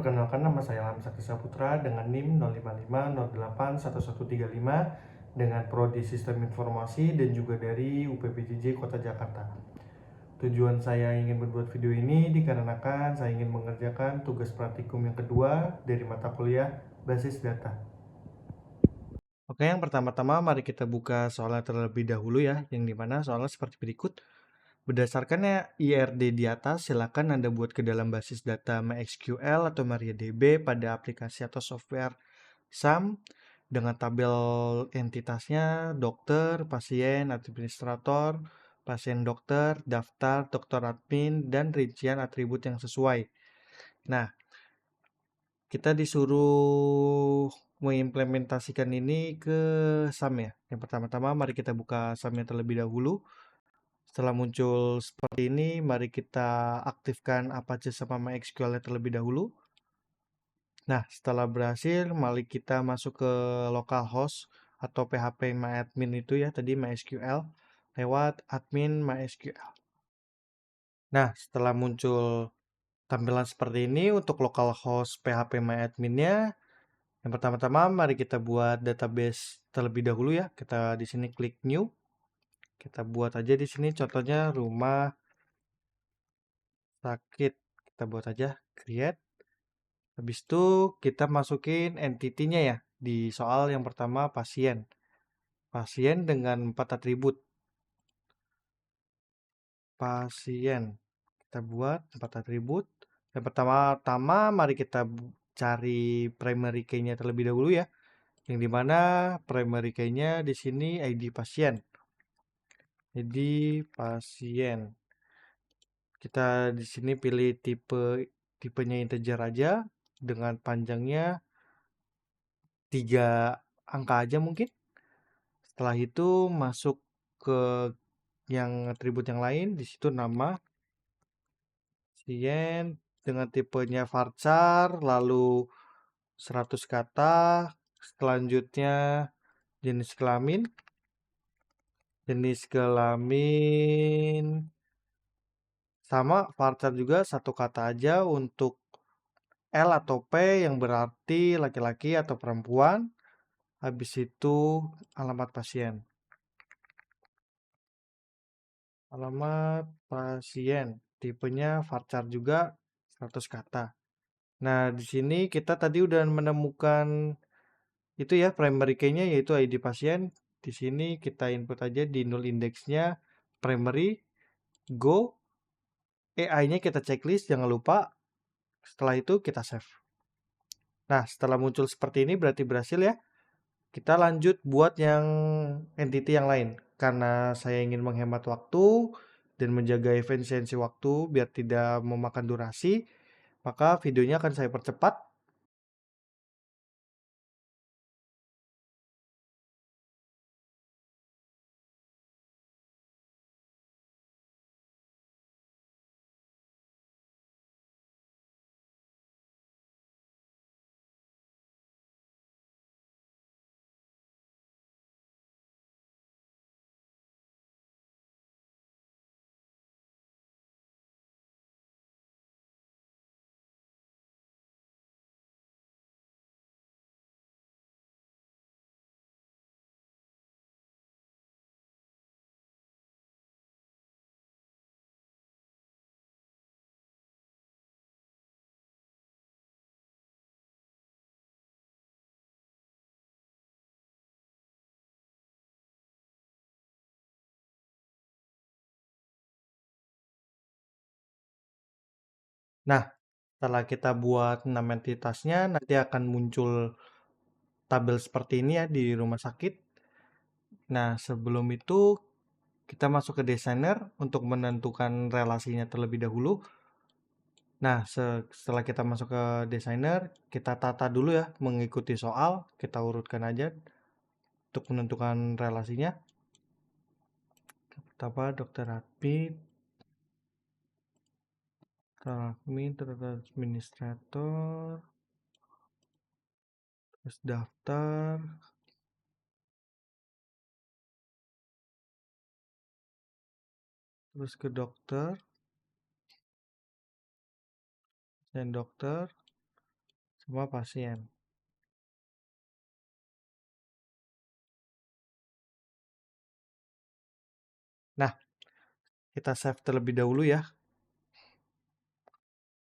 perkenalkan nama saya Ilham Sakti Saputra dengan NIM 055081135 dengan Prodi Sistem Informasi dan juga dari UPPJJ Kota Jakarta. Tujuan saya ingin membuat video ini dikarenakan saya ingin mengerjakan tugas praktikum yang kedua dari mata kuliah Basis Data. Oke, yang pertama-tama mari kita buka soalnya terlebih dahulu ya, yang dimana soalnya seperti berikut. Berdasarkan IRD di atas, silakan Anda buat ke dalam basis data MySQL atau MariaDB pada aplikasi atau software SAM dengan tabel entitasnya dokter, pasien, administrator, pasien dokter, daftar, dokter admin, dan rincian atribut yang sesuai. Nah, kita disuruh mengimplementasikan ini ke SAM ya. Yang pertama-tama mari kita buka SAM-nya terlebih dahulu. Setelah muncul seperti ini, mari kita aktifkan Apache sama MySQL terlebih dahulu. Nah, setelah berhasil, mari kita masuk ke localhost atau PHP MyAdmin itu ya, tadi MySQL, lewat admin MySQL. Nah, setelah muncul tampilan seperti ini untuk localhost PHP MyAdmin-nya, yang pertama-tama mari kita buat database terlebih dahulu ya. Kita di sini klik new. Kita buat aja di sini contohnya rumah sakit. Kita buat aja create. Habis itu kita masukin entity-nya ya. Di soal yang pertama pasien. Pasien dengan 4 atribut. Pasien. Kita buat 4 atribut. Yang pertama-tama mari kita cari primary key-nya terlebih dahulu ya. Yang dimana primary key-nya di sini ID pasien. ID pasien. Kita di sini pilih tipenya integer aja dengan panjangnya 3 angka aja mungkin. Setelah itu masuk ke yang atribut yang lain, di situ nama pasien dengan tipenya varchar, lalu 100 kata, selanjutnya jenis kelamin, sama varchar juga 1 kata aja untuk L atau P yang berarti laki-laki atau perempuan. Habis itu alamat pasien. Alamat pasien, tipenya varchar juga 100 kata. Nah, di sini kita tadi udah menemukan itu ya primary key-nya yaitu ID pasien. Di sini kita input aja di null index-nya primary, go, AI-nya kita checklist jangan lupa. Setelah itu kita save. Nah, setelah muncul seperti ini berarti berhasil ya. Kita lanjut buat yang entity yang lain. Karena saya ingin menghemat waktu dan menjaga efisiensi waktu biar tidak memakan durasi, maka videonya akan saya percepat. Nah, setelah kita buat 6 entitasnya, nanti akan muncul tabel seperti ini ya di rumah sakit. Nah, sebelum itu kita masuk ke desainer untuk menentukan relasinya terlebih dahulu. Nah, setelah kita masuk ke desainer, kita tata dulu ya mengikuti soal. Kita urutkan aja untuk menentukan relasinya. Pertama, dokter admin, terus administrator, terus daftar, terus ke dokter, dan dokter, sama pasien. Nah, kita save terlebih dahulu ya.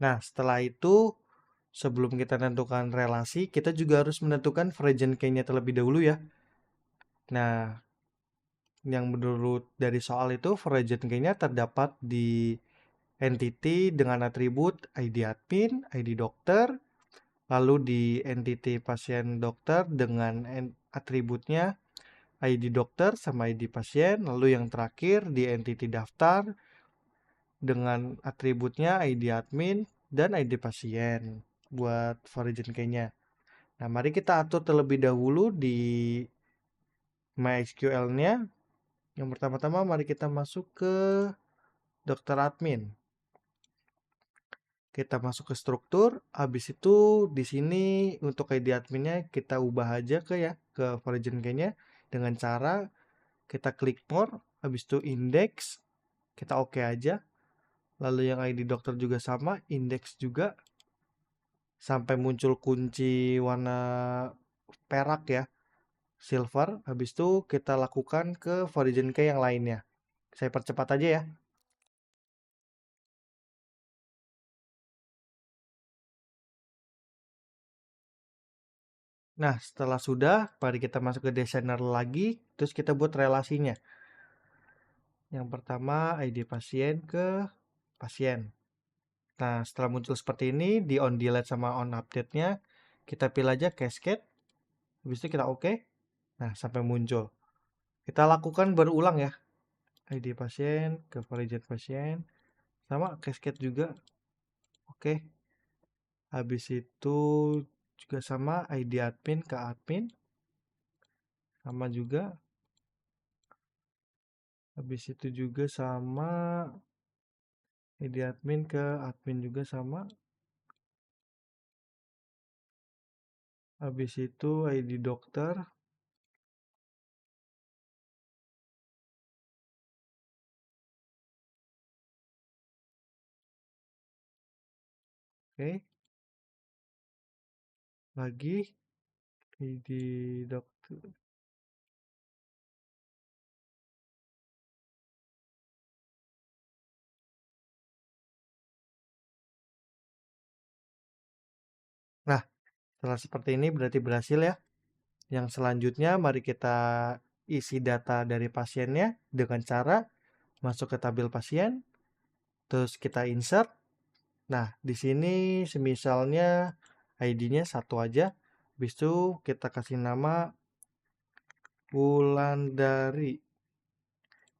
Nah, setelah itu sebelum kita tentukan relasi, kita juga harus menentukan version key-nya terlebih dahulu ya. Nah, yang menurut dari soal itu version key-nya terdapat di entity dengan atribut ID admin, ID dokter, lalu di entity pasien dokter dengan atributnya ID dokter sama ID pasien, lalu yang terakhir di entity daftar dengan atributnya ID admin dan ID pasien buat origin key-nya. Nah, mari kita atur terlebih dahulu di MySQL-nya. Yang pertama-tama mari kita masuk ke dokter admin. Kita masuk ke struktur, habis itu di sini untuk ID adminnya kita ubah aja ke origin key-nya dengan cara kita klik more, habis itu index, kita oke aja. Lalu yang ID dokter juga sama, index juga sampai muncul kunci warna perak ya, silver. Habis itu kita lakukan ke origin key yang lainnya. Saya percepat aja ya. Nah, setelah sudah, mari kita masuk ke desainer lagi, terus kita buat relasinya. Yang pertama, ID pasien ke pasien. Nah, setelah muncul seperti ini, di on delete sama on update-nya, kita pilih aja cascade, habis itu kita oke. Nah, sampai muncul. Kita lakukan berulang ya. ID pasien ke origin pasien, sama cascade juga. Oke. Habis itu juga sama ID admin ke admin, sama juga. Habis itu juga sama ID admin ke admin juga sama. Habis itu ID dokter. Oke. Lagi ID dokter. Nah, setelah seperti ini berarti berhasil ya. Yang selanjutnya mari kita isi data dari pasiennya dengan cara masuk ke tabel pasien, terus kita insert. Nah, di sini semisalnya ID-nya satu aja. Habis itu kita kasih nama Wulandari.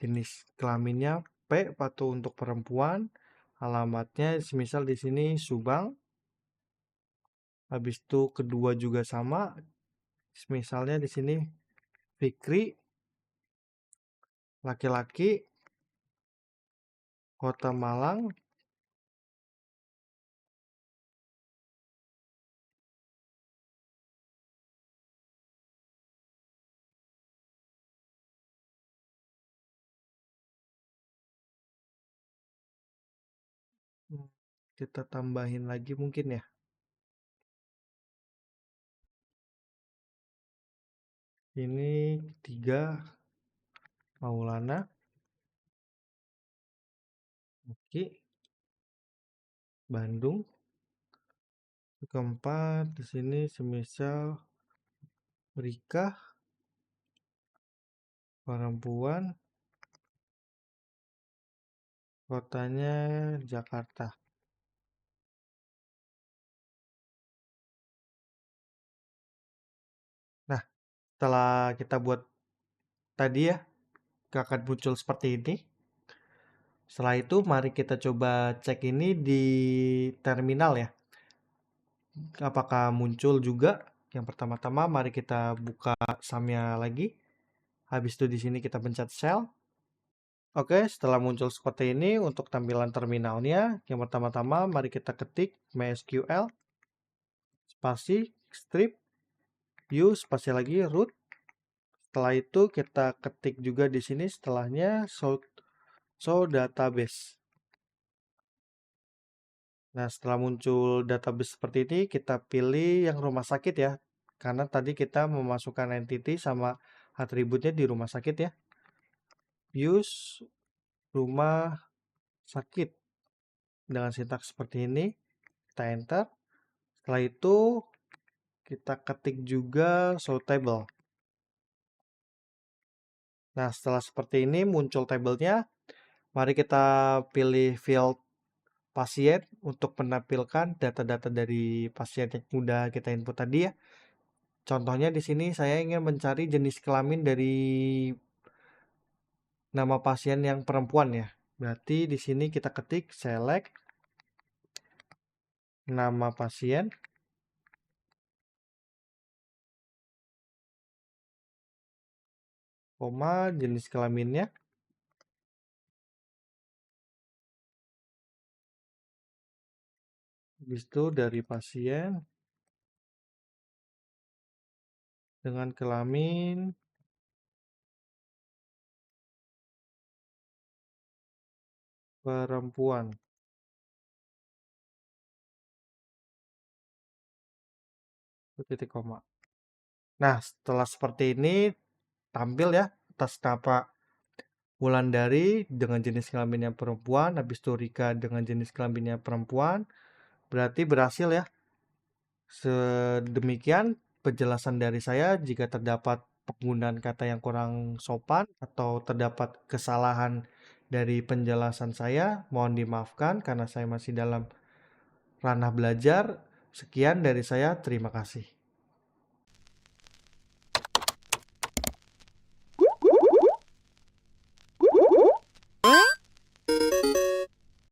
Jenis kelaminnya P atau untuk perempuan. Alamatnya semisal di sini Subang. Habis itu kedua juga sama. Misalnya di sini Fikri, laki-laki, Kota Malang. Kita tambahin lagi mungkin ya. Ini ketiga Maulana, Oke, Bandung. Keempat di sini semisal Rika, perempuan, kotanya Jakarta. Nah, setelah kita buat tadi ya, akan muncul seperti ini. Setelah itu mari kita coba cek ini di terminal ya. Apakah muncul juga? Yang pertama-tama mari kita buka sumnya lagi. Habis itu di sini kita pencet sell. Oke, setelah muncul seperti ini untuk tampilan terminalnya, yang pertama-tama mari kita ketik MySQL spasi strip view spasi lagi root. Setelah itu kita ketik juga di sini setelahnya show database. Nah, setelah muncul database seperti ini, kita pilih yang rumah sakit ya. Karena tadi kita memasukkan entity sama atributnya di rumah sakit ya. Use rumah sakit dengan sintaks seperti ini. Kita enter. Setelah itu kita ketik juga show table. Nah, setelah seperti ini muncul tabelnya. Mari kita pilih field pasien untuk menampilkan data-data dari pasien yang udah kita input tadi ya. Contohnya di sini saya ingin mencari jenis kelamin dari nama pasien yang perempuan ya. Berarti di sini kita ketik select nama pasien, koma jenis kelaminnya. Habis itu dari pasien dengan kelamin perempuan. Titik koma. Nah, setelah seperti ini tampil ya atas nama Wulandari dengan jenis kelaminnya perempuan, habis itu Rika dengan jenis kelaminnya perempuan. Berarti berhasil ya. Sedemikian penjelasan dari saya. Jika terdapat penggunaan kata yang kurang sopan atau terdapat kesalahan dari penjelasan saya, mohon dimaafkan karena saya masih dalam ranah belajar. Sekian dari saya, terima kasih.